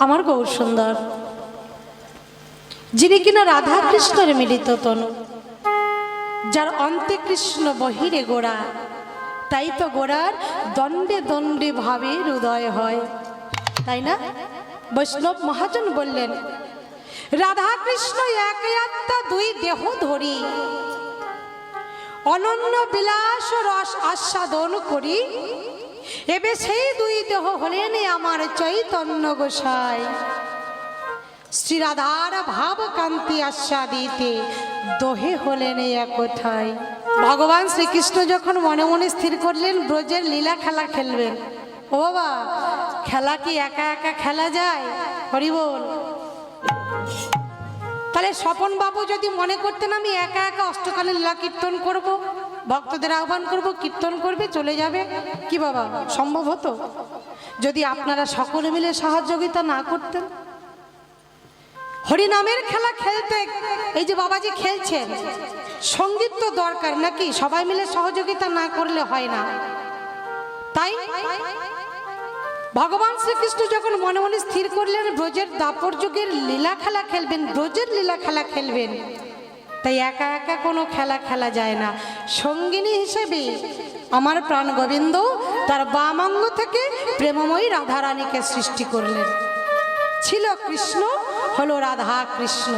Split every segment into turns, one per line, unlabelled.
আমার গৌর সুন্দর, যিনি কিনা রাধা কৃষ্ণের মিলিত তনু, যার অন্তে কৃষ্ণ বহিরে গোড়া, তাই তো গোড়ার দণ্ডে দণ্ডে ভাবে হৃদয় হয়, তাই না? বৈষ্ণব মহাজন বললেন, রাধা কৃষ্ণ এক আত্মা দুই দেহ ধরি, অনন্য বিলাস রস আস্বাদন করি, এবে সেই দুই দেহ হলেন আমার চৈতন্য গোসাই। শ্রী রাধার ভাব কান্তি আস্বাদিতে দোহে হলেন একথাই। ভগবান শ্রীকৃষ্ণ যখন মনে মনে স্থির করলেন ব্রজের লীলা খেলা খেলবেন। ও বাবা, খেলা কি একা একা খেলা যায়? হরি বল। তাহলে স্বপন বাবু যদি মনে করতেন আমি একা একা অষ্টকালে লীলা কীর্তন করব, ভক্তদের আহ্বান করব, কীর্তন করবে, চলে যাবে, কি বাবা সম্ভব হতো? যদি আপনারা সকলে মিলে সহযোগিতা না করতেন। হরিনামের খেলা খেলতে, এই যে বাবাজি খেলছেন, সঙ্গীত তো দরকার নাকি? সবাই মিলে সহযোগিতা না করলে হয় না। তাই ভগবান শ্রীকৃষ্ণ যখন মনে মনে স্থির করলেন ব্রজের দাপর যুগের লীলা খেলা খেলবেন, ব্রজের লীলা খেলা খেলবেন, তাই একা একা কোনো খেলা খেলা যায় না। সঙ্গিনী হিসেবে আমার প্রাণ গোবিন্দ তার বাম অঙ্গ থেকে প্রেমময়ী রাধারানীকে সৃষ্টি করলেন। ছিল কৃষ্ণ, হলো রাধা কৃষ্ণ।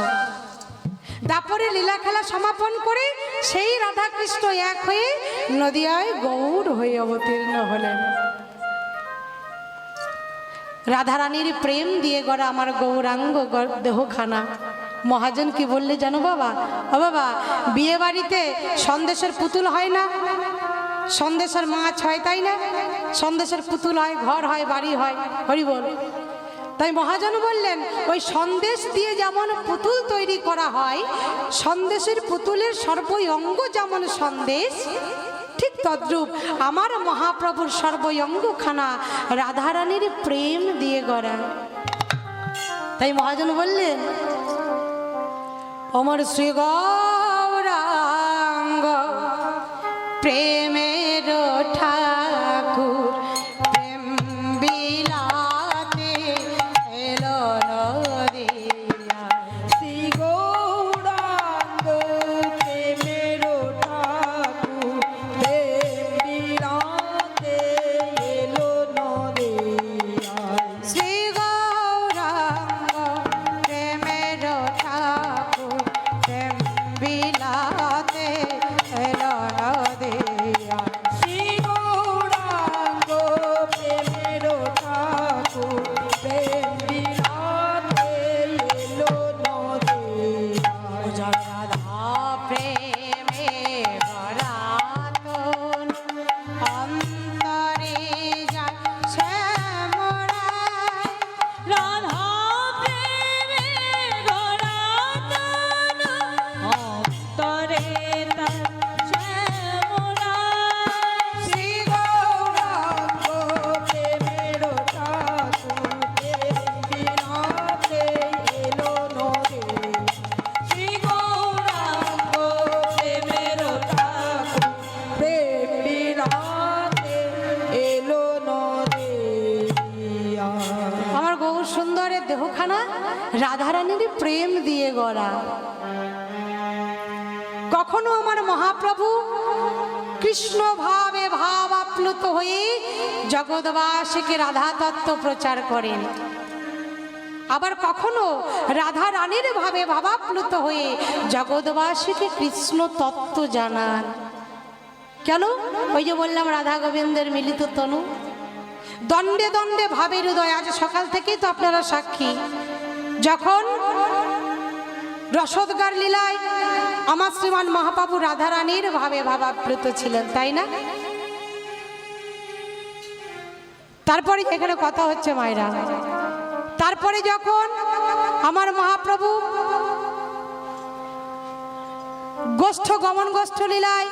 দাপরে লীলা খেলা সমাপন করে সেই রাধা কৃষ্ণ এক হয়ে নদিয়ায় গৌর হয়ে অবতীর্ণ হলেন। রাধারানীর প্রেম দিয়ে গড়া আমার গৌরাঙ্গ দেহখানা। মহাজন কি বললে জানো বাবা? ও বাবা, বিয়ে বাড়িতে সন্দেশের পুতুল হয় না, সন্দেশের মাছ হয়, তাই না? সন্দেশের পুতুল হয়, ঘর হয়, বাড়ি হয়, হরি বল। তাই মহাজন বললেন, ওই সন্দেশ দিয়ে যেমন পুতুল তৈরি করা হয়, সন্দেশের পুতুলের সর্বই অঙ্গ যেমন সন্দেশ, ঠিক তদ্রূপ আমার মহাপ্রভুর সর্বই অঙ্গখানা রাধারানীর প্রেম দিয়ে গড়া। তাই মহাজন বললেন, অমর শ্রী গৌরাঙ্গ প্রেমের ঠাকুর, প্রেম বিলাতে এলো নদিয়া।
শ্রী গৌরাঙ্গ প্রেমের ঠাকুর, প্রেম বিলাতে এলো নদিয়ায়।
শ্রী গৌরাঙ্গ প্রেমের ঠাকুর, প্রেম বিলাতে এলো নদিয়া।
শ্রী গৌরাঙ্গ প্রেমের ঠাকুর, প্রেম বিলাতে এলো নদিয়ায়।
রাধা প্রেমে ভরাতন অন্তরে যায় শ্যামরায়।
রাধা প্রেমে ভরাতন অন্তরে তার শ্যামরায়। শ্রী গৌরাঙ্গ প্রেমের ঠাকুর, প্রেম বিলাতে এলো নদিয়ায়। শ্রী গৌরাঙ্গ প্রেমের ঠাকুর, প্রেম বিলাতে এলো নদিয়ায়।
আমার গৌর সুন্দরের দেহখানা রাধারানীর প্রেম দিয়ে গড়া। কখনো আমার মহাপ্রভু কৃষ্ণ ভাবে ভাব আপ্লুত হয়ে জগৎবাসীকে রাধা তত্ত্ব প্রচার করেন, আবার কখনো রাধা রানীর ভাবে ভাবাপ্লুত হয়ে জগৎবাসীকে কৃষ্ণ তত্ত্ব জানান। কেন? ওই যে বললাম রাধা গোবিন্দের মিলিত তনু, দণ্ডে দণ্ডে ভাবের হৃদয়। আজ সকাল থেকেই তো আপনারা সাক্ষী, যখন রসদগার লীলায় আমার শ্রীমান মহাপ্রভু রাধারানীর ভাবে ভাবাপ্লুত ছিলেন, তাই না? তারপরে এখানে কথা হচ্ছে মায়েরা, তারপরে যখন আমার মহাপ্রভু গোষ্ঠ গমন গোষ্ঠ লীলায়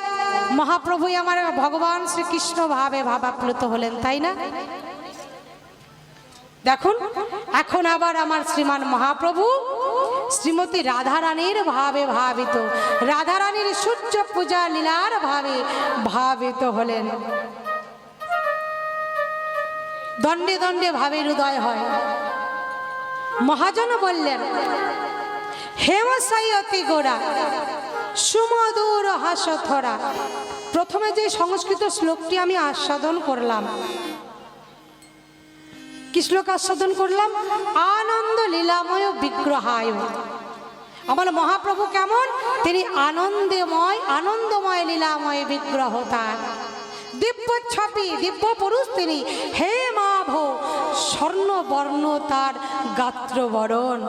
মহাপ্রভুই আমার ভগবান শ্রীকৃষ্ণ ভাবে ভাবাপ্লুত হলেন, তাই না? দেখুন, এখন আবার আমার শ্রীমান মহাপ্রভু শ্রীমতী রাধারানীর ভাবে ভাবিত, রাধারানীর সূর্য পূজা লীলার ভাবে ভাবিত হলেন। দণ্ডে দণ্ডে ভাবের উদয় হয়। মহাজন বললেন, হেমসাই অতি গোড়া সুমধুর হাসথরা। প্রথমে যে সংস্কৃত শ্লোকটি আমি আস্বাদন করলাম, কি শ্লোক আস্বাদন করলাম? আনন্দ লীলাময় বিগ্রহায়। আমার মহাপ্রভু কেমন? তিনি আনন্দময় লীলাময় বিগ্রহ তার, দিব্য ছাপি, দিব্য পুরুষ তিনি। হে মাভ, স্বর্ণবর্ণ তার গাত্রবরণ।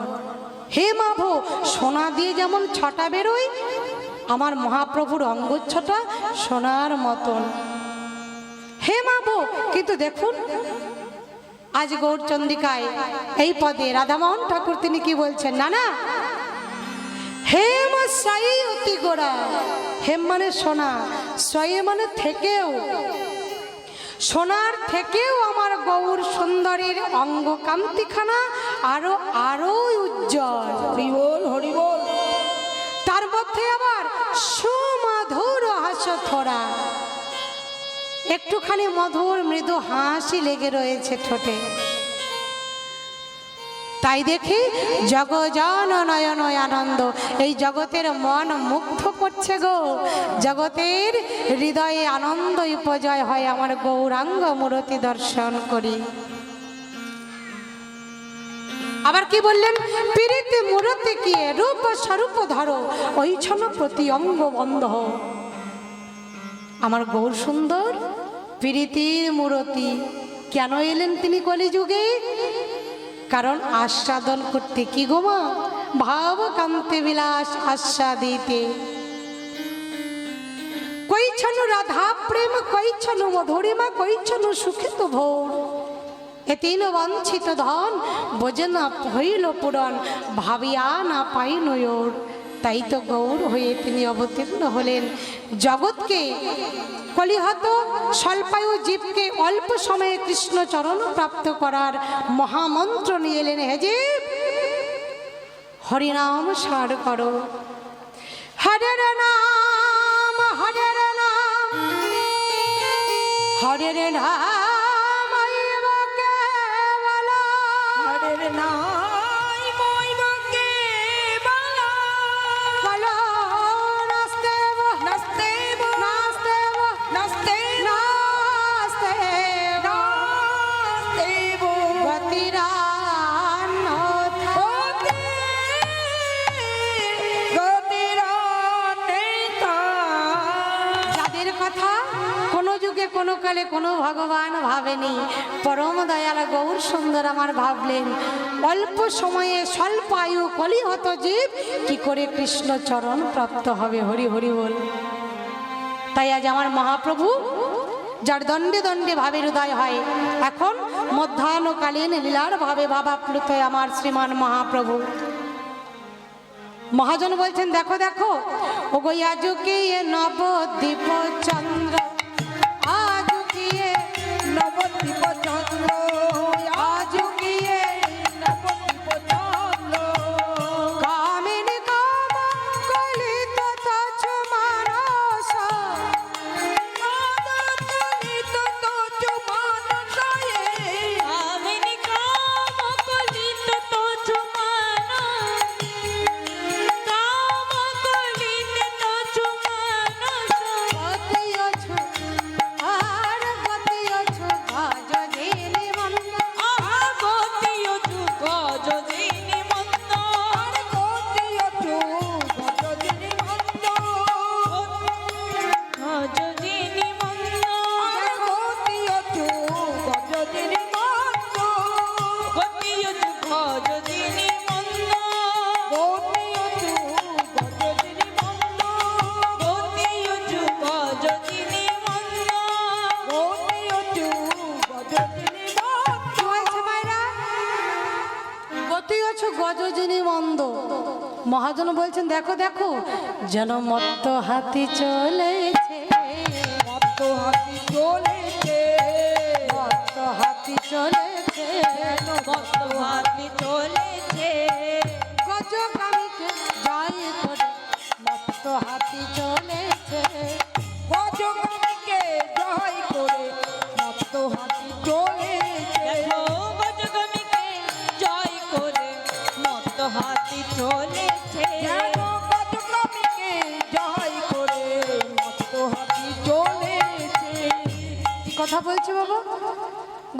হে মাভ, সোনা দিয়ে যেমন ছটা বেরোয়, আমার মহাপ্রভুর অঙ্গচ্ছটা সোনার মতন। হে মাভ, কিন্তু দেখুন আজ গৌরচন্দ্রিকায় এই পদে রাধামোহন ঠাকুর তিনি কি বলছেন? না না, হেম সাই অতি গোড়া। হেম মানে সোনা, সাই মানে থেকেও, সোনার থেকেও আমার গৌর সুন্দরীর অঙ্গ কান্তিখানা আরো আরো উজ্জ্বল।
হরি বল, হরি বল।
তার মধ্যে আবার সুমধুর হাসথরা, একটুখানি মধুর মৃদু হাসি লেগে রয়েছে ঠোঁটে। তাই দেখি জগজন নয়ন আনন্দ, এই জগতের মন মুগ্ধ করছে গো। জগতের হৃদয়ে আনন্দ উপজয় হয় আমার গৌরাঙ্গ মূরতি দর্শন করি। আবার কি বললেন? পীড়িতে মূরতি কি রূপ স্বরূপ ধরো, ওই ছন প্রতি অঙ্গ বন্ধ। আমার গৌর সুন্দর পীড়িতির মূরতি কেন এলেন তিনি কলিযুগে? কারণ আস্বাদন করতে, কি গো মা, ভাব কান্তি বিলাস আস্বাদিতে। কইছনু রাধা প্রেম, কইছনু মধুরিমা, কইছনু সুখিত ভোর। এ তিন বঞ্চিত ধন বোঝনা হইল পূরণ, ভাবিয়া না পাই নয়র। তাই তো গৌর হয়ে তিনি অবতীর্ণ হলেন জগৎকে, কলিহত স্বল্পায়ু জীবকে অল্প সময়ে কৃষ্ণ চরণ প্রাপ্ত করার মহামন্ত্র নিয়ে এলেন। হে জীব, হরিনাম সার করো। হরের নাম, হরের নাম, হরের নাম,
হরের নাই মইব কেবল,
বলো নাস্তেব,
নাস্তেব,
নাস্তেব,
নাস্তেব,
নাস্তেব,
নাস্তেব
গতিরান্যথা।
গতিরান্যথা।
যাদের কথা কোনো যুগে কোনো কালে কোনো ভগবান ভাবেনি, পরম দয়াল গৌর সুন্দর আমার ভাবলেন। অল্প সময়ে স্বল্প আয়ু কলিহত জীব কি করে কৃষ্ণ চরণ প্রাপ্ত হবে? হরি হরি বল। তাই আজ আমার মহাপ্রভু, যার দণ্ডে দণ্ডে ভাবের উদয় হয়, এখন মধ্যাহ্নকালীন লীলার ভাবে ভাবাপ্লুত আমার শ্রীমান মহাপ্রভু। মহাজন বলছেন, দেখো দেখো ও গো আজকে নবদ্বীপ চন্দ্র, আজকে
নবদ্বীপ চন্দ্র,
আজকে
নবদ্বীপ চন্দ্র।
কামিনী কাম কলিত তছ মানস,
কলিত তছ মানসয়ে।
কামিনী কাম কলিত তছ মানস, কাম কলিত তছ মানস।
গতি অছু আর গতি অছু ভজ দিনি মন্দ।
গতিয়তু গজদিনী মন্দ,
আর গতিয়তু গজদিনী মন্দ।
গজদিনী মন্দ,
আর গতিয়তু গজদিনী মন্দ।
গতিয়তু গজদিনী মন্দ,
গতিয়তু গজদিনী মন্দ।
গতিয়তু গজদিনী মন্দ।
গতিয়তু গজদিনী মন্দ।
কি হয়েছে মায়েরা? গতি অছু গজজিনী মন্দ। মহাজন বলছেন, দেখো দেখো যেন মত্ত হাতি চলেছে,
মত্ত হাতি চলেছে,
মত্ত হাতি চলেছে,
মত্ত হাতি চলেছে,
গজকামীকে জয় করে মত্ত হাতি চলেছে।
গজকামীকে জয় করে মত্ত হাতি চলেছে।
দেখো গজগমিকে জয় করে
বলছে বাবা?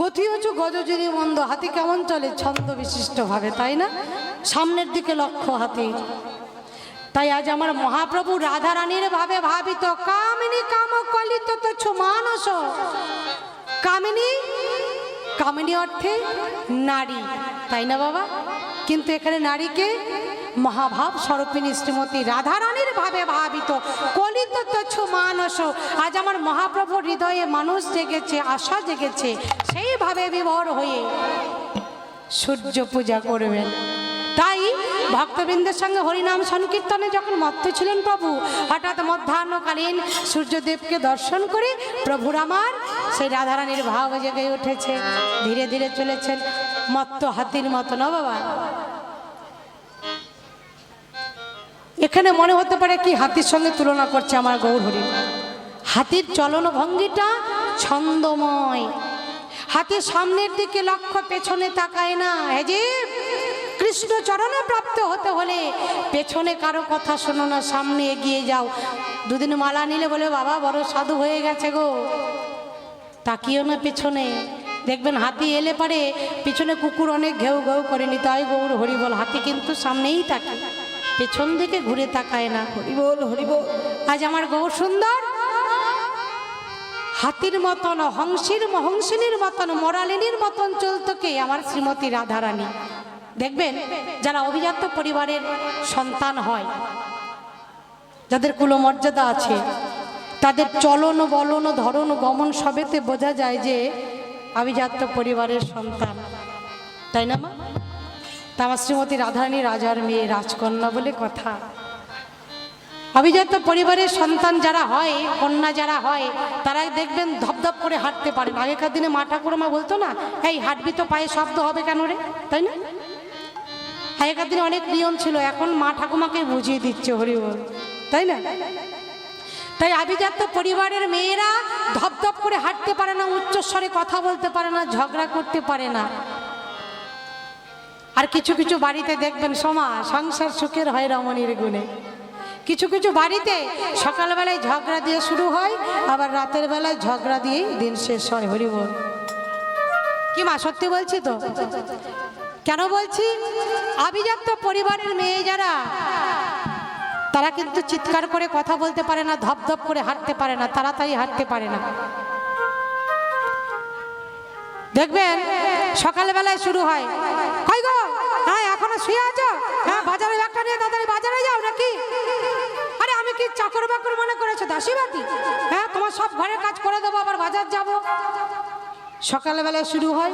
গতি উঁচু গজজিনী মন্দ, হাতি কেমন চলে ছন্দ বিশিষ্ট ভাবে, তাই না? সামনের দিকে লক্ষ্য হাতি। তাই আজ আমার মহাপ্রভু রাধা রানীর ভাবে ভাবিত কামিনী কাম কলিত তুচ্ছ মানস। কামিনী, কামিনী অর্থে নারী, তাই না বাবা? কিন্তু এখানে নারীকে মহাভাব স্বরূপিণী শ্রীমতী রাধা রানীর ভাবে ভাবিত কলিত তুচ্ছ মানস। আজ আমার মহাপ্রভুর হৃদয়ে মানুষ জেগেছে, আশা জেগেছে, সেইভাবে বিভোর হয়ে সূর্য পূজা করবেন। তাই ভক্তবৃন্দের সঙ্গে হরিনাম সংকীর্তনে যখন মত্ত ছিলেন প্রভু, হঠাৎ মধ্যাহ্নকালীন সূর্যদেবকে দর্শন করে প্রভুর আমার সেই রাধারানীর ভাব জেগে উঠেছে। ধীরে ধীরে চলেছেন মত্ত হাতির মতো, না বাবা? এখানে মনে হতে পারে কি হাতির সঙ্গে তুলনা করছে আমার গৌর হরি। হাতির চলন ভঙ্গিটা ছন্দময়। হাতি সামনের দিকে লক্ষ্য, পেছনে তাকায় না। হ্যাঁ জি, কৃষ্ণ চরণে প্রাপ্ত হতে হলে পেছনে কারো কথা শোনো না, সামনে এগিয়ে যাও। দুদিন মালা নিলে বলে বাবা বড় সাধু হয়ে গেছে গো, তাকিও না পেছনে। দেখবেন হাতি এলে পারে পিছনে কুকুর অনেক ঘেউ ঘেউ করেনি, তাই গৌর হরি বল। হাতি কিন্তু সামনেই তাকায়, পেছন দিকে ঘুরে তাকায় না। হরি বল, হরি বল। আজ আমার গৌর সুন্দর হাতির মতন, হংসিনীর মতন, মরালিনীর মতন চলতো কে? আমার শ্রীমতী রাধারানী। দেখবেন যারা অভিজাত পরিবারের সন্তান হয়, যাদের কুলমর্যাদা আছে, তাদের চলন বলন ধরন গমন সবেতে বোঝা যায় যে অভিজাত পরিবারের সন্তান, তাই না মা? তা আমার শ্রীমতী রাধারানী রাজার মেয়ে, রাজকন্যা বলে কথা। অভিজাত পরিবারের সন্তান যারা হয়, কন্যা যারা হয়, তারা দেখবেন ধপধপ করে হাঁটতে পারে। আগেকার দিনে মা ঠাকুরমা বলতো না, এই হাঁটবি তো পায়ে শব্দ হবে কেন রে, তাই না? আগেকার দিনে অনেক নিয়ম ছিল, এখন মা ঠাকুমাকে বুঝিয়ে দিচ্ছে হরি বল, তাই না? তাই অভিজাত পরিবারের মেয়েরা ধপধপ করে হাঁটতে পারে না, উচ্চস্বরে কথা বলতে পারে না, ঝগড়া করতে পারে না। আর কিছু কিছু বাড়িতে দেখবেন সংসার সুখের হয় রমণীর গুণে। কিছু কিছু বাড়িতে সকালবেলায় ঝগড়া দিয়ে শুরু হয়, আবার রাতের বেলায় ঝগড়া দিয়েই দিন শেষ হয়। হরি বল। কি মা, সত্যি বলছি তো? কেন বলছি? অভিজাত পরিবারের মেয়ে যারা, তারা কিন্তু চিৎকার করে কথা বলতে পারে না, ধপধপ করে হাঁটতে পারে না, তাড়াতাড়ি হাঁটতে পারে না। দেখবেন সকালবেলায় শুরু হয়, কই গো, হ্যাঁ এখনো শুয়ে আছো? হ্যাঁ বাজারে একটা নিয়ে তাড়াতাড়ি বাজারে যাও নাকি? আরে আমি কি চাকর বাকর মনে করেছো, দাসীবাতি? হ্যাঁ তোমার সব ঘরের কাজ করে দেবো, আবার বাজার যাব। সকালবেলায় শুরু হয়,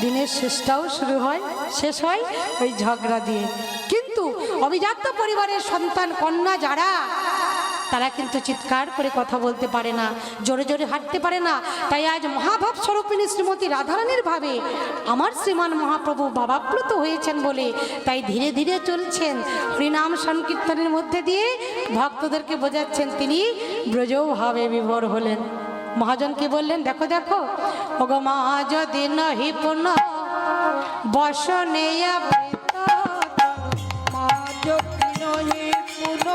দিনের শেষটাও শুরু হয়, শেষ হয় ওই ঝগড়া দিয়ে। কিন্তু অভিজাত পরিবারের সন্তান কন্যা যারা, তারা কিন্তু চিৎকার করে কথা বলতে পারে না, জোরে জোরে হাঁটতে পারে না। তাই আজ মহাভাব স্বরূপিণী শ্রীমতী রাধারানীর ভাবে আমার শ্রীমান মহাপ্রভু ভাবাপ্লুত হয়েছেন বলে তাই ধীরে ধীরে চলছেন। হরিনাম সংকীর্তনের মধ্যে দিয়ে ভক্তদেরকে বোঝাচ্ছেন তিনি ব্রজও ভাবে বিভোর হলেন। মহাজনকে বললেন, দেখো দেখো ওগো মা, যদি নহি পুন বসনে
মা যদি নহি পুন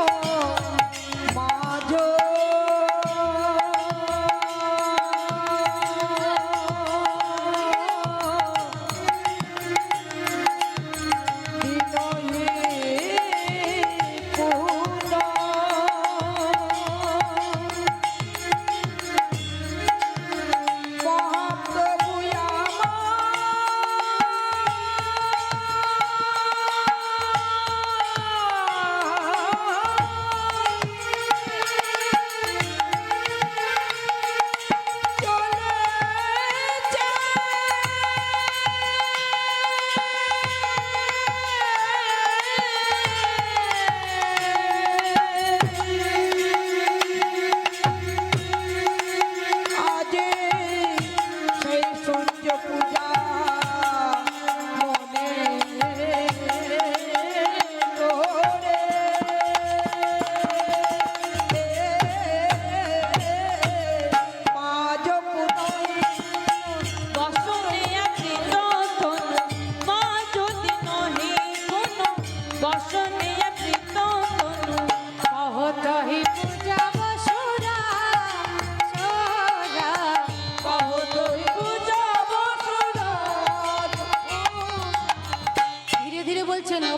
মাঝ মহাপ্রভু আমার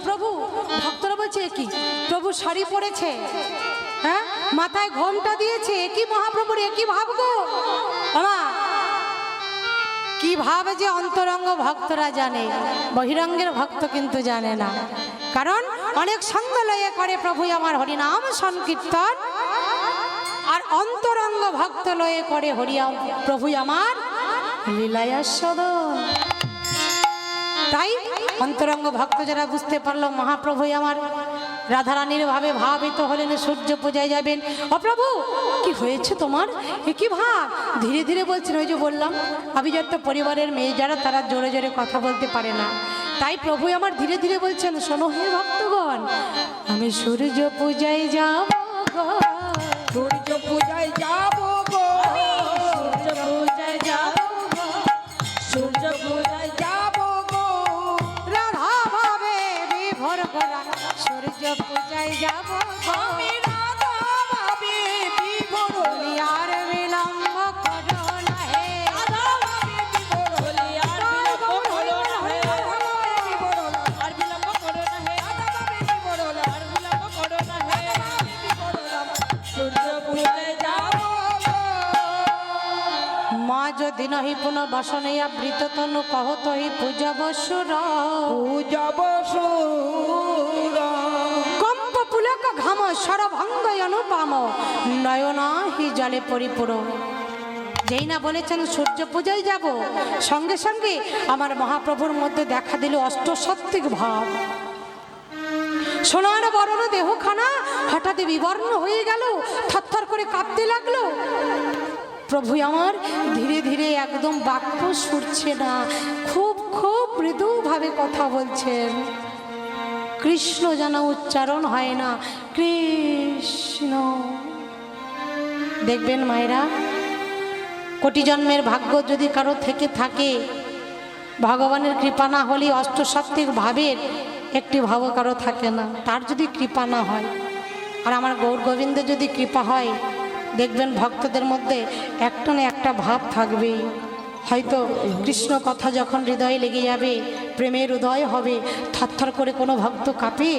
প্রভু, ভক্তরা বলছে এ কি প্রভু শাড়ি পরেছে, হ্যাঁ মাথায় ঘোমটা দিয়েছে, এ কি মহাপ্রভুর এ কি ভাব গো আমা, কি ভাব যে অন্তরঙ্গ ভক্তরা জানে, বহিরঙ্গের ভক্ত কিন্তু জানে না। কারণ অনেক ছন্দ লয়ে করে প্রভু আমার হরিনাম সংকীর্তন, আর অন্তরঙ্গ ভক্ত লয়ে করে হরিনাম প্রভু আমার লীলায়াস্বাদন। তাই অন্তরঙ্গ ভক্ত যারা বুঝতে পারলো মহাপ্রভু আমার রাধারানীর ভাবে ভাবিত হলেন, সূর্য পূজায় যাবেন। ও প্রভু কি হয়েছে তোমার, এ কি ভাব? ধীরে ধীরে বলছেন, ওই যে বললাম আভিজাত্য পরিবারের মেয়ে যারা তারা জোরে জোরে কথা বলতে পারে না, তাই প্রভু আমার ধীরে ধীরে বলছেন, শোনো হে ভক্তগণ, আমি সূর্য পূজায় যাব গো,
সূর্য পূজায় যাব গো,
সূর্য পূজায় যাব গো, সূর্য পূজায়
যাব গো,
রাধা ভাবে বিভোর করা সূর্য পূজায় যাব গো,
আমি রাধা ভাবে বিভোর হই,
আর বিলম্ব করো না হে,
রাধা ভাবে বিভোর হই,
বলি আর বিলম্ব করো না হে,
রাধা ভাবে বিভোর হই,
আর বিলম্ব করো না হে,
রাধা ভাবে বিভোর হই,
আর বিলম্ব করো না হে,
বিভোর হলাম,
সূর্য পূজায় যাব গো।
মা যদি নহি পুনঃ বসনে আবৃত তনু কহত হি পূজব সুর,
পূজব সুর,
কম্প পুলক ঘাম সরভঙ্গ অনুপম, নয়না হি জলে পরিপূর। যেই না বলেছেন সূর্য পূজায় যাব, সঙ্গে সঙ্গে আমার মহাপ্রভুর মধ্যে দেখা দিল অষ্টসাত্ত্বিক ভাব। সোনার বরণ দেহখানা হঠাৎ বিবর্ণ হয়ে গেল, থরথর করে কাঁপতে লাগলো। প্রভু আমার ধীরে ধীরে একদম বাক্য সুরছে না, খুব খুব মৃদুভাবে কথা বলছেন, কৃষ্ণ যেন উচ্চারণ হয় না, কৃষ্ণ। দেখবেন মায়েরা, কোটি জন্মের ভাগ্য যদি কারো থেকে থাকে, ভগবানের কৃপা না হলে অষ্টসাত্ত্বিক ভাবের একটি ভাব কারো থাকে না, তার যদি কৃপা না হয়। আর আমার গৌর গোবিন্দের যদি কৃপা হয়, দেখবেন ভক্তদের মধ্যে একটা না একটা ভাব থাকবেই। হয়তো কৃষ্ণ কথা যখন হৃদয়ে লেগে যাবে, প্রেমের উদয় হবে, থরথর করে কোনো ভক্ত কাঁপে,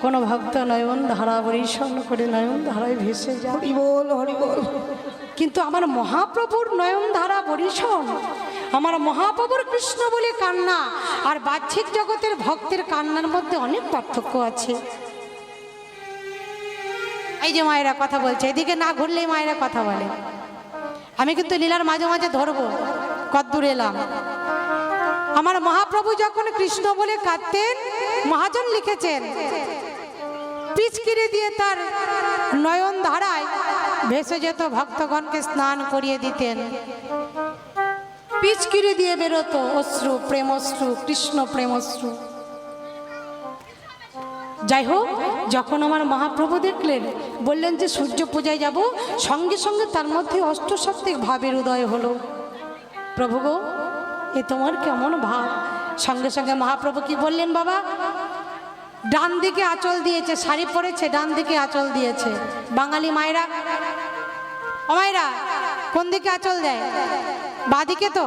কোনো ভক্ত নয়ন ধারা বরিশন করে নয়ন ধারায় ভেসে যায়।
হরি বল হরি বল।
কিন্তু আমার মহাপ্রভুর নয়ন ধারা বরিশন, আমার মহাপ্রভুর কৃষ্ণ বলে কান্না আর বাহ্যিক জগতের ভক্তের কান্নার মধ্যে অনেক পার্থক্য আছে। এই যে মায়েরা কথা বলছে, এদিকে না ঘুরলেই মায়েরা কথা বলে। আমি কিন্তু লীলার মাঝে মাঝে ধরবো, কদ্দূর এলাম। আমার মহাপ্রভু যখন কৃষ্ণ বলে কাঁদতেন, মহাজন লিখেছেন পিচকিরি দিয়ে তার নয়ন ধারায় ভেসে যেত, ভক্তগণকে স্নান করিয়ে দিতেন। পিচকিরি দিয়ে বেরোতো অশ্রু, প্রেমশ্রু, কৃষ্ণ প্রেমশ্রু। যাই হোক, যখন আমার মহাপ্রভু দেখলেন, বললেন যে সূর্য পূজায় যাব, সঙ্গে সঙ্গে তার মধ্যে অষ্টসাত্ত্বিক ভাবের উদয় হলো। প্রভু গো, এ তোমার কেমন ভাব? সঙ্গে সঙ্গে মহাপ্রভু কি বললেন, বাবা ডান দিকে আঁচল দিয়েছে, শাড়ি পরেছে, ডান দিকে আঁচল দিয়েছে। বাঙালি মায়েরা, ও মায়েরা কোন দিকে আঁচল দেয়? বাঁদিকে তো,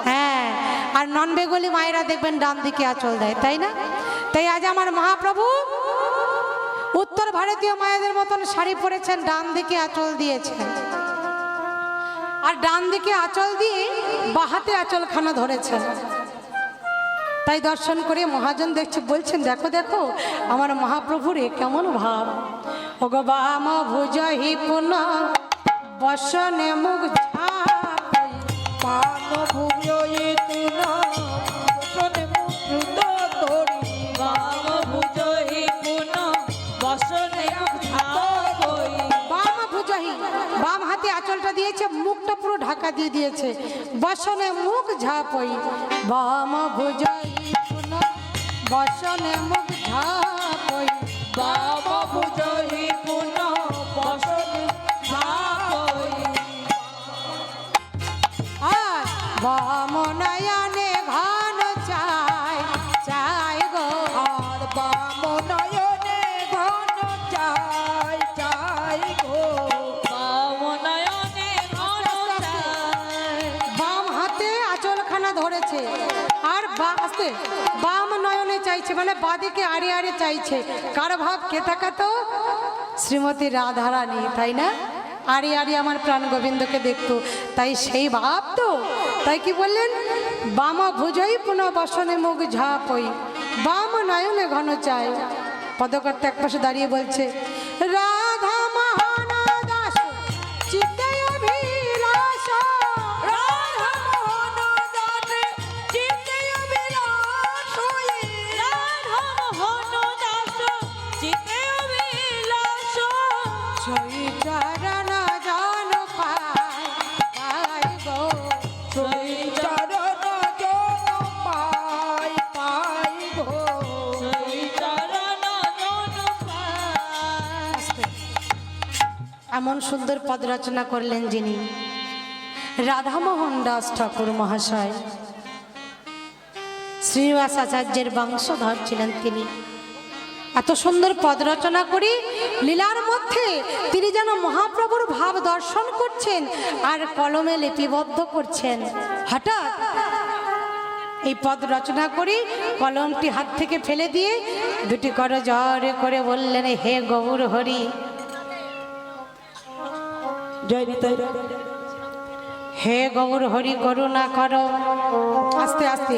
হ্যাঁ। আর নন বেঙ্গলি মায়েরা দেখবেন ডান দিকে আঁচল দেয়, তাই না? তাই আজ আমার মহাপ্রভু উত্তর ভারতীয় মায়েদের মতন শাড়ি পরেছেন, ডান দিকে আঁচল দিয়েছেন। আর ডান দিকে আঁচল দিয়ে বাহাতে আঁচলখানা ধরেছেন। তাই দর্শন করে মহাজন দেখছে, বলছেন দেখো দেখো আমার মহাপ্রভুর এ কেমন ভাব। ওগো বাম ভুজহি পুনঃ বসনে মুখ ঝাঁপাই,
পান ভুজয়ে তুন বসনে মুক্ত তোরি,
বাম ভুজহি পুনঃ বসনে ঝাঁপই,
বাম ভুজহি, বাম হাতে আঁচলটা দিয়েছে, মুখটা পুরো ঢাকা দিয়ে দিয়েছে, বসনে মুখ ঝাঁপই, বাম ভুজহি পুনঃ বসনে মুখ ঝাঁপই,
বাম ভুজহি পুনঃ বসনে ঝাঁপই,
আর বাম নয়নে ঘন চাই চাই গো,
আর বাম নয়নে ঘন চাই চাই গো,
বাম নয়নে ঘন চাই,
বাম হাতে আঁচলখানা ধরেছে আর আস্তে বাম নয়নে চাইছে, মানে বাদিকে আড়ে আড়ে চাইছে। কার ভাব কে তাকাতো? শ্রীমতী রাধারানী, তাই না? আড়ে আড়ে আমার প্রাণ গোবিন্দকে দেখতো, তাই সেই ভাব তো। তাই কি বললেন? বাম ভুজই পুনঃ বসনে মুখ ঝাপই, বাম নয়নে ঘন চাই। পদকর্তা এক পাশে দাঁড়িয়ে বলছে, রাধা মহান দাস চিত্তে অভিলাষ,
রাধা মোহন দাস চিত্তে অভিলাষ হয়ে,
রাধা মোহন দাস চিত্তে অভিলাষ,
ছই চরণ জন পাই গো,
ছই
চরণ জন পাই পাই গো।
ছই চরণ জন পাই।
এমন সুন্দর পদ রচনা করলেন যিনি, রাধামোহন দাস ঠাকুর মহাশয়, শ্রীনিবাস আচার্যের বংশধর ছিলেন তিনি। এত সুন্দর পদ রচনা করি লীলার মধ্যে তিনি যেন মহাপ্রভুর ভাব দর্শন করছেন আর কলমে লিপিবদ্ধ করছেন। হঠাৎ এই পদ রচনা করি কলমটি হাত থেকে ফেলে দিয়ে দুটি করজোড়ে করে বললেন, হে গৌর হরি,
জয় নিতাই।
হে গৌর হরি করুণা করো। আস্তে আস্তে।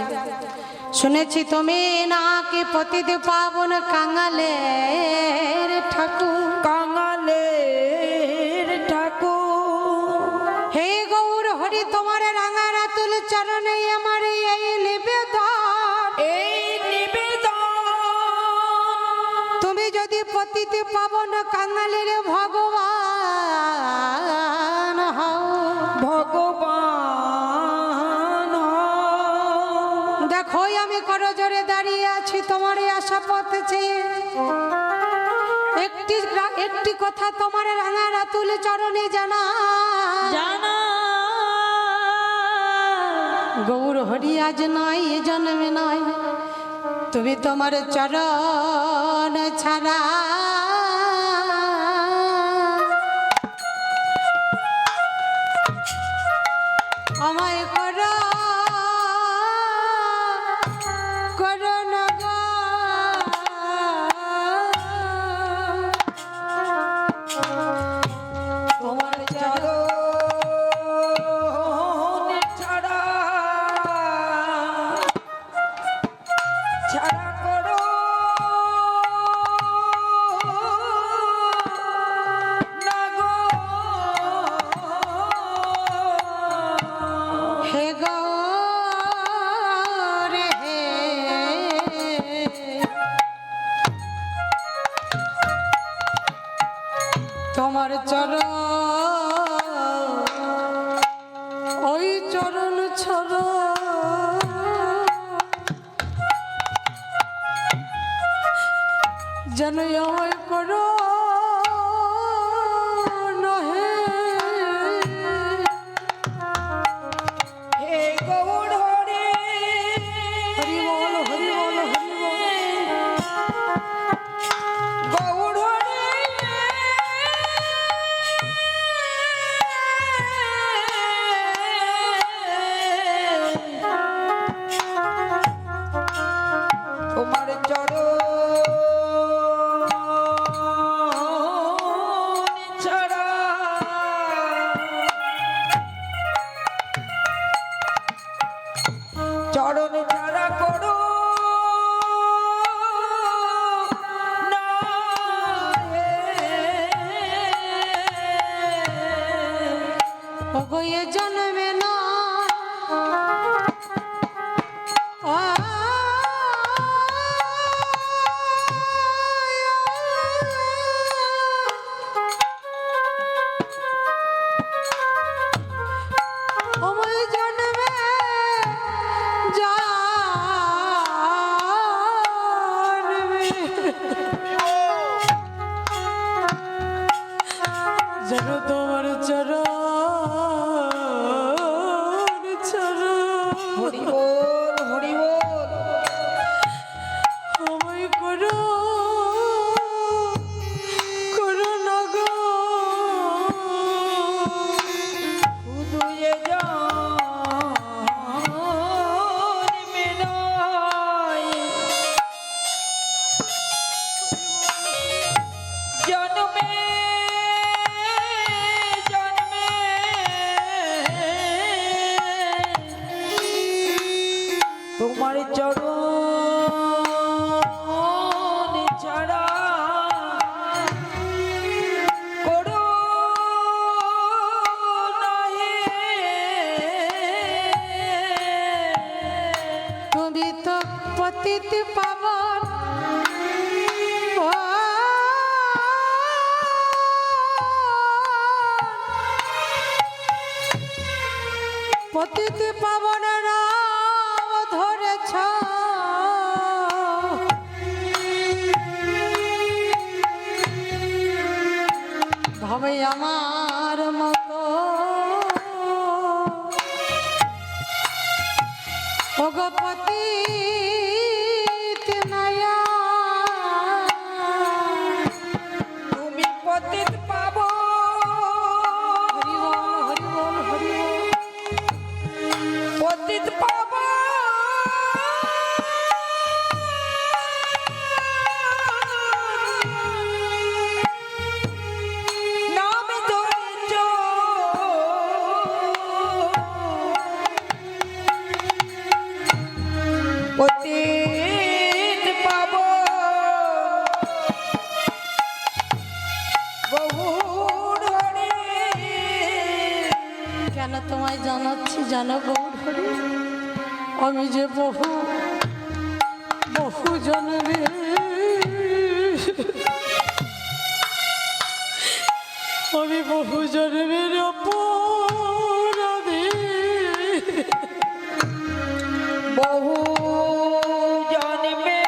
শুনেছি তুমি নাকি পতিত পাবন কাঙালের ঠাকুর,
কাঙালের ঠাকুর,
হে গৌর হরি তোমার রাঙা রাতুল চরণে আমার এই নিবেদন।
এই নিবেদন,
তুমি যদি পতিত পাবন কাঙালের ভগবান হও,
ভগবান
দেখো আমি করজোড়ে দাঁড়িয়ে আছি তোমার আশা পথ চেয়ে। একটি কথা তোমার রাঙা রাতুল চরণে জানা,
জানা
গৌর হরি আজ নয় এ জন্মে নয়, তুমি তোমার চরণ ছাড়া আমায় করো করোনা গো।
তোমার চরণ ছাড়া ছাড়া করো না গো।
হে গৌর হে, তোমার চরণ ওই চরণ ছড় যেন আমায় করো নহে।
হে গৌর হরে,
হরি বল হরি বল হরি বল।
গৌর হরে, তোমার চরণ ছাড়া চরণ ছাড়া করো না হে।
ওগো এ জন্মে না আমায় জন্মে যেন তোমার চরণ চরণ
হরি বল হরি বল,
আমায় করো করো না গো।
শুধু এ জান তোমার চরণ ছাড়া করো নাহি।
তুমি তো পতিত পাবন ও পতিত পাবনের নাম ধরেছ, ভাবে আমার মতো ভগবতী নয়া।
তুমি পতিত পাবো
হরি বল হরি বল হরি বল।
পতিত পাবো নাম ধরেছ, পতিত পাবো বহু ধরে।
কেন তোমায় জানাচ্ছি জানো গৌর হরি, আমি যে বহু বহু জন্মে আমি বহু জন্মের অপরাধী।
বহু জন্মে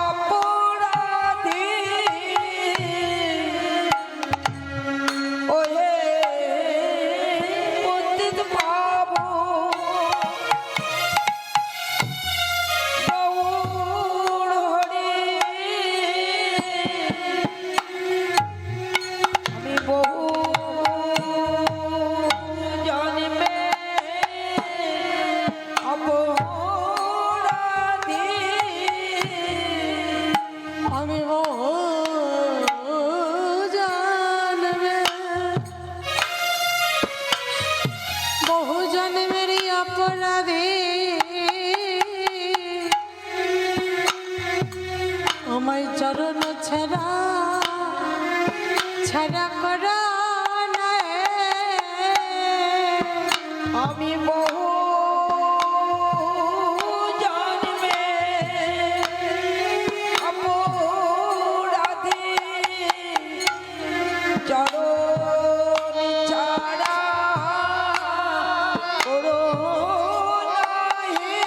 অপরাধী ওহে পতিত পাবো গৌর হরি। আমি বহু জন্মে অপরাধী
আমি বহু জন্মে বহু জন্মেরই অপরাধী। আমায় চরণ ছাড়া ছাড়া করা
আমি বহু জন্মে অপরাধী চরণ ছাড়া করো নাহি।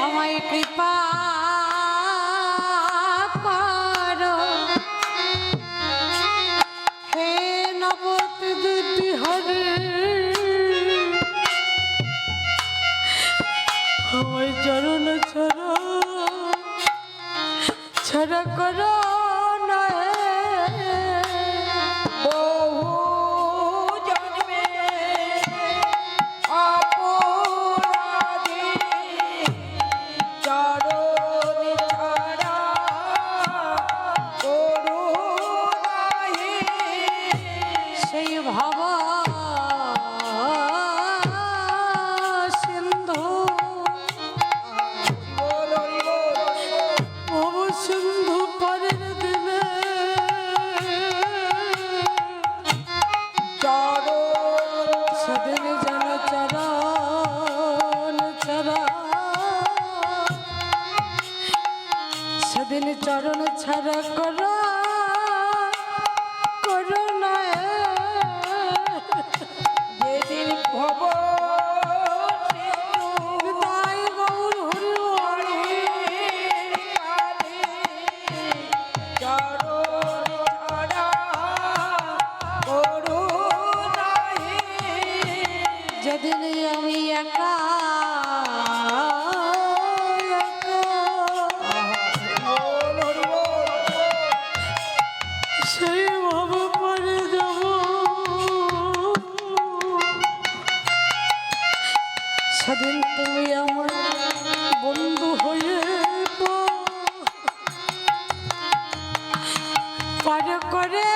আমায় কৃপা করো হে নবদ্বীপ হরে। আমায় চরণ ছাড়া ছাড়া করো না।
বহু জন্মে অপরাধী চরণ ছাড়া করো নাহি।
সেই ভাব সিন্ধু
বল হরি বল।
ভব সিন্ধু পরের দিনে
চরণ
সেদিন যেন চরণ ছাড়া সেদিন চরণ ছাড়া করো করো না।
যেদিন ভব
তাই গৌর হরি হরি।
চরণ ছাড়া করো নাহি।
যেদিন আমি একা একা
বল হরি বল।
সেই ভাবে পরে যাব, সেদিন তুমি আমার বন্ধু হয়ে পার করে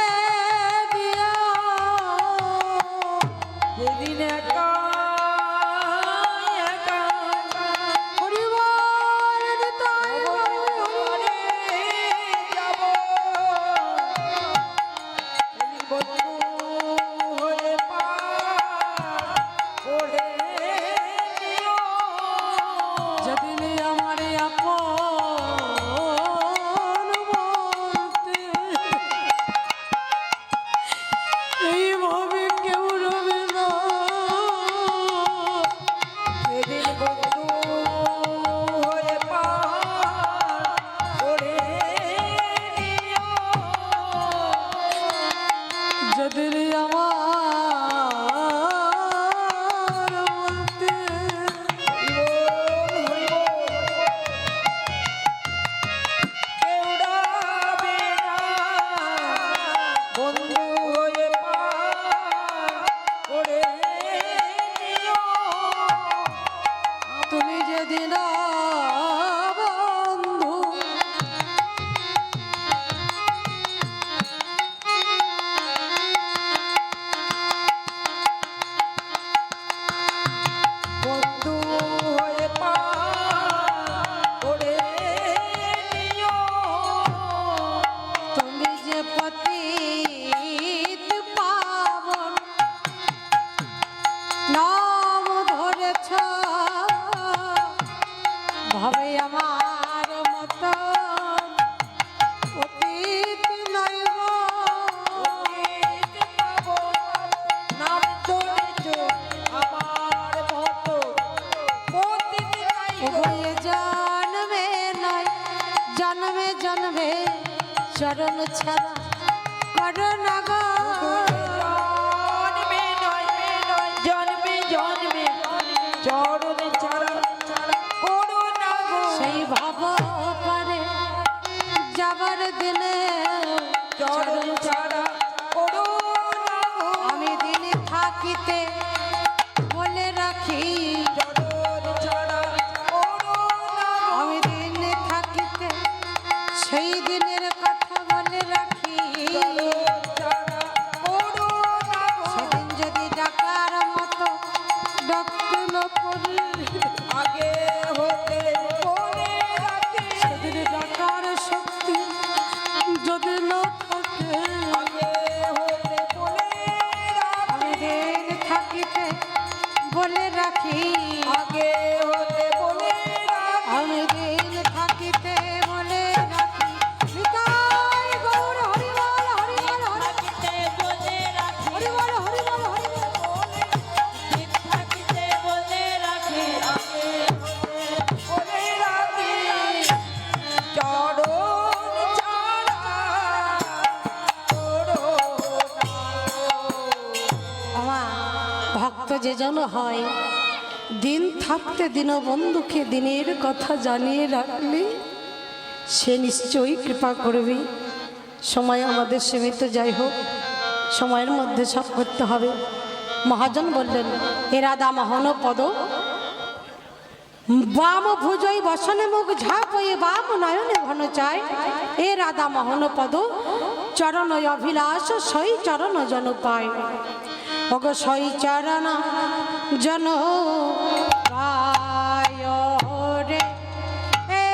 দিও।
যেদিন একা
ভবে আমার মতো অতীত নয় গো।
নাম ধরেছ আমার মতো অতীত নাই গো।
ওগো এ জন্মে নয় জন্মে জন্মে চরণ ছাড়া করো না গো।
জন্মে নয় জন্মে জন্মে চরণ ছাড়া করো না গো।
সেই ভাব পারে যাবার দিনে
চরণ ছাড়া করো না গো।
আমি দিন থাকিতে বলে রাখি,
চরণ ছাড়া করো না গো।
আমি দিন থাকিতে সেই দিনের কথা বলে রাখি।
চরণ ছাড়া করো না গো।
সেদিন যদি ডাকার মতো ডাকতে না পারি,
আগে হতে বলে রাখি।
সেদিন ডাকার শক্তি যদি না থাকে,
আগে হতে বলে রাখি।
আমি দিন থাকিতে বলে রাখি।
আগে হতে বলে রাখি।
আমি দিন থাকিতে বলে রাখি। নিতাই গৌর হরি বল হরি বল হরি
থাকিতে বলে রাখি,
হরি বল হরি বল হরি বল।
দিন থাকিতে বলে রাখি,
আগে হতে বলে রাখি। চরণ ছাড়া করো না গো।
আমার ভক্ত যে জন হয়, দিন থাকতে দীনবন্ধুকে দিনের কথা জানিয়ে রাখলে সে নিশ্চয়ই কৃপা করবে। সময় আমাদের সীমিত, যাই হোক সময়ের মধ্যে সব করতে হবে। মহাজন বললেন, এ রাধা মোহন পদ বাম ভুজই বসনে মুখ ঝাপ হয়ে বাম নয়নে ঘন চায়। এ রাধা মোহন পদ চরণ অভিলাষ সই চরণ জন পায়। অগ সই চরণ জন পায় রে।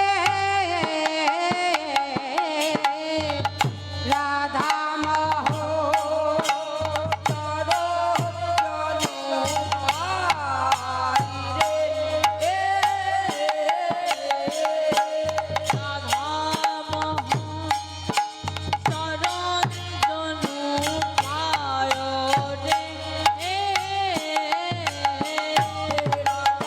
রাধা মোহন
রাধা মোহন চরণ জনু পায় রে। রাধা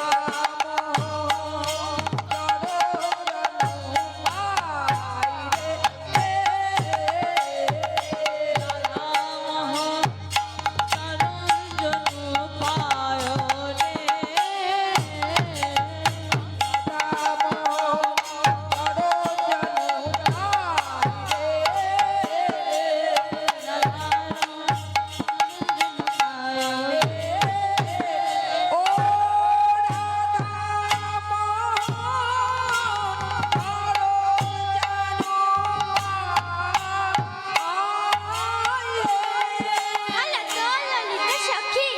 মোহন চরণ জনু পায় রে।
বলো তো ললিতা সখী,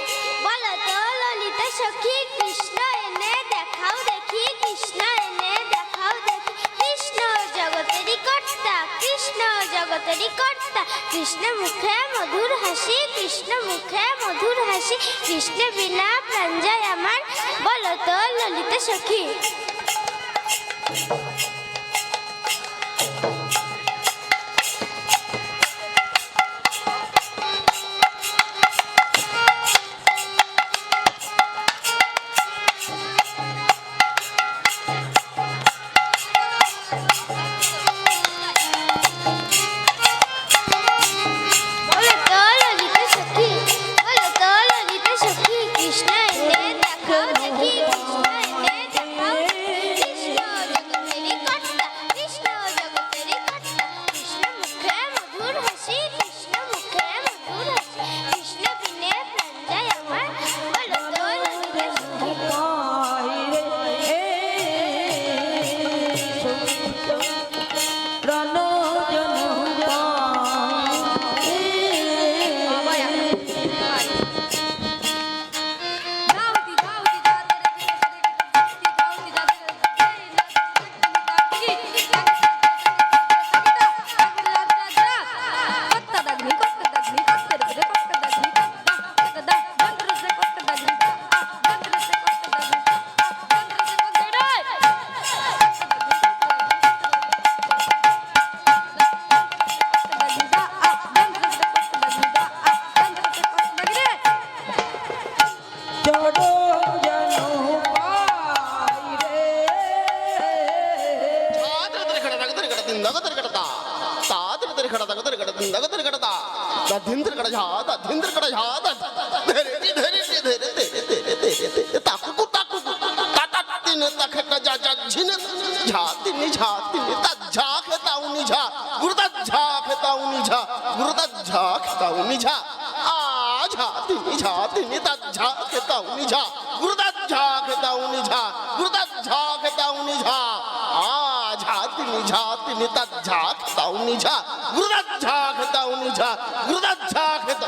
বলো তো ললিতা সখী, কৃষ্ণ এনে দেখাও দেখি, কৃষ্ণ এনে দেখাও দেখি। কৃষ্ণ জগতেরই কর্তা, কৃষ্ণ জগতেরই কর্তা। কৃষ্ণ মুখে মধুর হাসি, কৃষ্ণ মুখে মধুর হাসি। কৃষ্ণ বিনা প্রাণ যায় আমার, বলো তো ললিতা সখী। বলো তো ললিতা সখী, বলো তো ললিতা সখী, কৃষ্ণ এনে দেখাও দেখি, কৃষ্ণ এনে দেখাও দেখি। কৃষ্ণ জগতেরই
ধিন্দ্র কড়া ঝাদা ধিন্দ্র কড়া ঝাদা ধরে ধরে ধরে ধরে তাকু তাকু তাতা তিন তাখটা যা যা ঝিন ঝাতিনি ঝাতিনি তা ঝা খেতাউনি ঝা গুরুদা ঝা খেতাউনি ঝা গুরুদা ঝা খেতাউনি ঝা আ ঝাতিনি ঝাতিনি তা ঝা খেতাউনি ঝা গুরুদা ঝা খেতাউনি ঝা গুরুদা ঝা খেতাউনি ঝা আ ঝাতিনি ঝাতিনি তা ঝা খেতাউনি ঝা গুরুদা ঝা খেতাউনি ঝা গুরুদা ঝা খেতা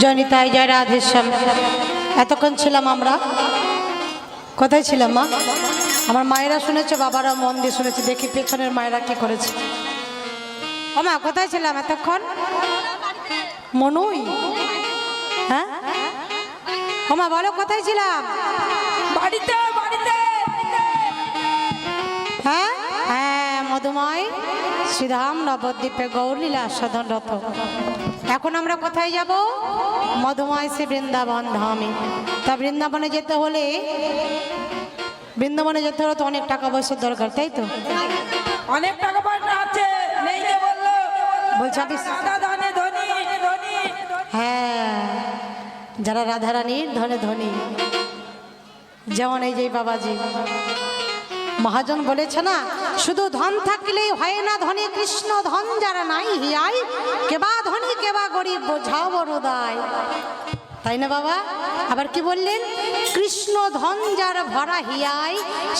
জনিতাই জয় রাধেশ্যাম। এতক্ষণ ছিলাম আমরা কোথায় ছিলাম মা? আমার মায়েরা শুনেছে, বাবারা মন দিয়ে শুনেছে। দেখি পেছনের মায়েরা কি করেছে। ও মা কোথায় ছিলাম এতক্ষণ? মনুই, হ্যাঁ ও মা বলো কোথায় ছিলাম?
বাড়িতে বাড়িতে
হ্যাঁ হ্যাঁ, মধুময় শ্রীধাম নবদ্বীপে গৌরলীলা সাধনরত। এখন আমরা কোথায় যাব? মধুময় শ্রী বৃন্দাবন ধামে। তা বৃন্দাবনে যেতে হলে তো অনেক টাকা পয়সার দরকার, তাই তো?
অনেক টাকা পয়সা আছে, নেই যে বললো।
বলছি আমি
দাদা ধনে ধনী ধনী।
হ্যাঁ, যারা রাধারানীর ধনে ধনী, যেমন এই যে বাবাজি মহাজন বলেছে না, শুধু ধন থাকলেই হয় না ধনী, কৃষ্ণ ধন যারা নাই হিয়াই, কেবা ধনী কেবা গরিব বোঝাও বড় দায়। তাই না বাবা? আবার কি বললেন? কৃষ্ণ ধন যার ভরা হিয়াই,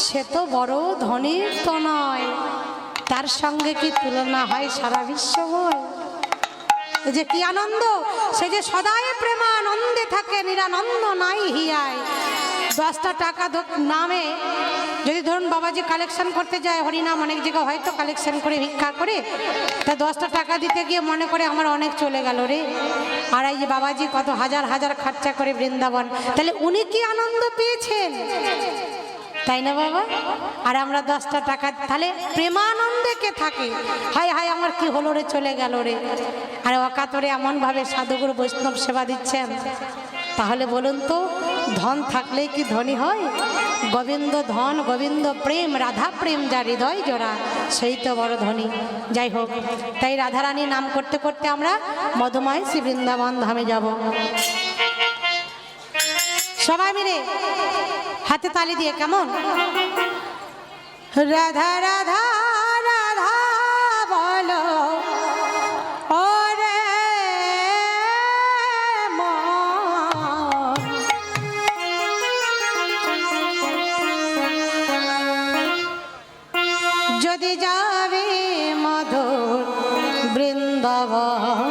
সে তো বড় ধনীর তো নয়, তার সঙ্গে কি তুলনা হয় সারা বিশ্ব বল? এই যে কি আনন্দ, সে যে সদাই প্রেমানন্দে থাকে, নিরানন্দ নাই হিয়ায়। 10টা টাকা নামে যদি ধরুন বাবাজি কালেকশন করতে যায় হরিনাম, অনেক জায়গায় হয়তো কালেকশন করে ভিক্ষা করে, তা 10টা টাকা দিতে গিয়ে মনে করে আমার অনেক চলে গেল রে, আর এই যে বাবাজি কত হাজার হাজার খরচা করে বৃন্দাবন, তাহলে উনি কি আনন্দ পেয়েছেন, তাই না বাবা? আর আমরা 10টা টাকা, তাহলে প্রেমানন্দে কে থাকে, হায় হায় আমার কি হলো রে, চলে গেল রে, আর অকাতরে এমনভাবে সাধুগুরু বৈষ্ণব সেবা দিচ্ছেন। তাহলে বলুন তো, ধন থাকলেই কি ধনী হয়? গোবিন্দ ধন, গোবিন্দ প্রেম, রাধা প্রেম যার হৃদয় জোড়া, সেই তো বড় ধনী। যাই হোক, তাই রাধারানী নাম করতে করতে আমরা মধুময় শ্রী বৃন্দাবন ধামে যাব। সবাই মিলে হাতে তালি দিয়ে, কেমন? রাধা রাধা রাধা বলো ওরে মন, যদি যাবে মধুর বৃন্দাবন,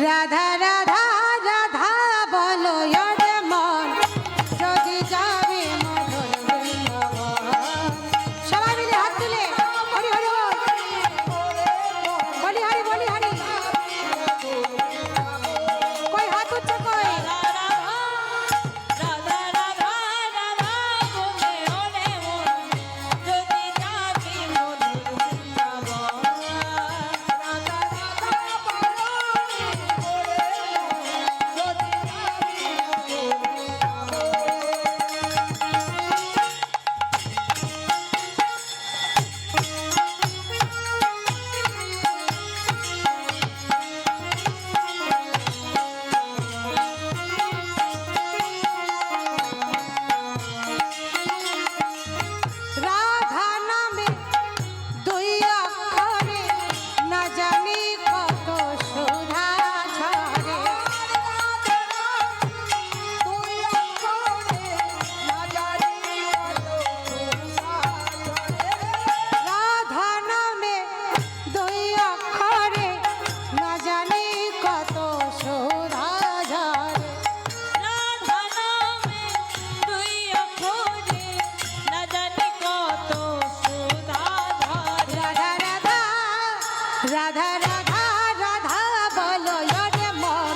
রাধা রাধা রাধা বলো ওরে মন, যদি যাবে মধুর বৃন্দাবন। সবাই মিলে হাত তুলে হরি হরি বল, বলি হরি বলি হরি, কই হাত উঠছে কই?
রাধা রাধা রাধা বলে ওরে মন, যদি যাবি মধুর বৃন্দাবন। রাধা রাধা বলো ওরে মন, যদি
রাধা নামে দুই অক্ষরে না জানি কত সুধা ঝরে, রাধা নামে দুই অক্ষরে না জানি কত সুধা ঝরে,
রাধা নামে দুই অক্ষরে না জানি কত সুধা ঝরে।
রাধা রাধা রাধা রাধা রাধা বলো ওরে মন,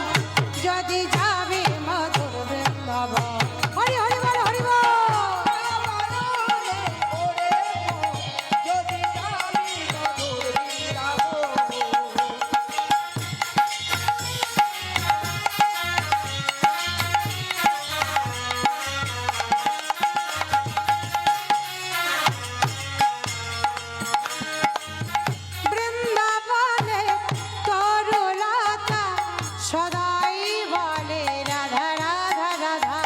যদি যাবে মধুর বৃন্দাবন। হরি হরি বল হরি বল। বৃন্দাবনে তরুলতা সদাই বলে রাধা রাধা রাধা,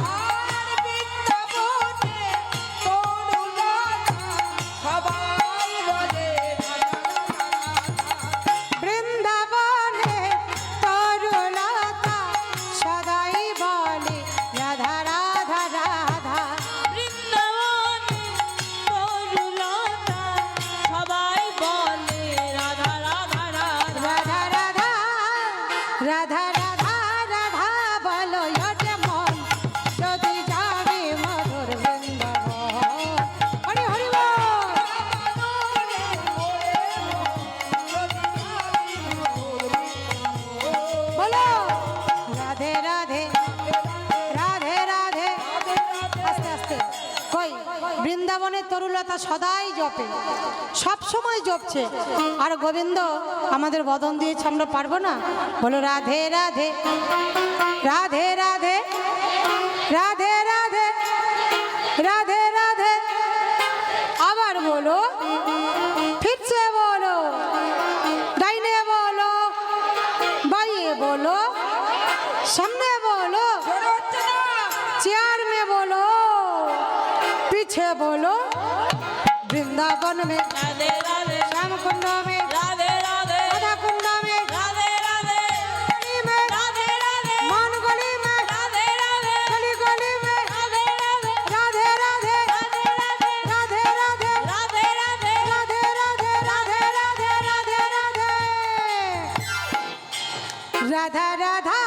বৃন্দাবনে তরুলতা সদাই বলে রাধা রাধা রাধা,
বৃন্দাবনে তরুলতা সবাই বলে রাধা রাধা রাধা।
রাধা রাধা রাধা রাধা রাধা বলো ওরে মন, যদি যাবে মধুর বৃন্দাবন। হরি হরি বল। বলো রাধে রাধে রাধে রাধে, আস্তে আস্তে। কই বৃন্দাবনে তরুলতা সদাই জপে, সব সময় জপছে, আর গোবিন্দ আমাদের বদন দিয়েছে, আমরা পারবো না? বলো রাধে রাধে রাধে রাধে রাধে রাধে রাধে রাধে, আবার বলো, ফিরছে বলো, ডাইনে বলো, बाइए बोलो, सामने बोलो, चेयर में बोलो, पीछे बोलो, वृंदावन में,
राधे राधे
श्याम कुंड में,
राधे राधे
राधा कुंड में,
राधे राधे
गली में,
राधे राधे
मान गली में,
राधे राधे
गली गली में,
राधे राधे
राधे राधे
राधे राधे
राधे राधे
राधे राधे
राधे राधे राधे राधे राधे राधे राधा राधा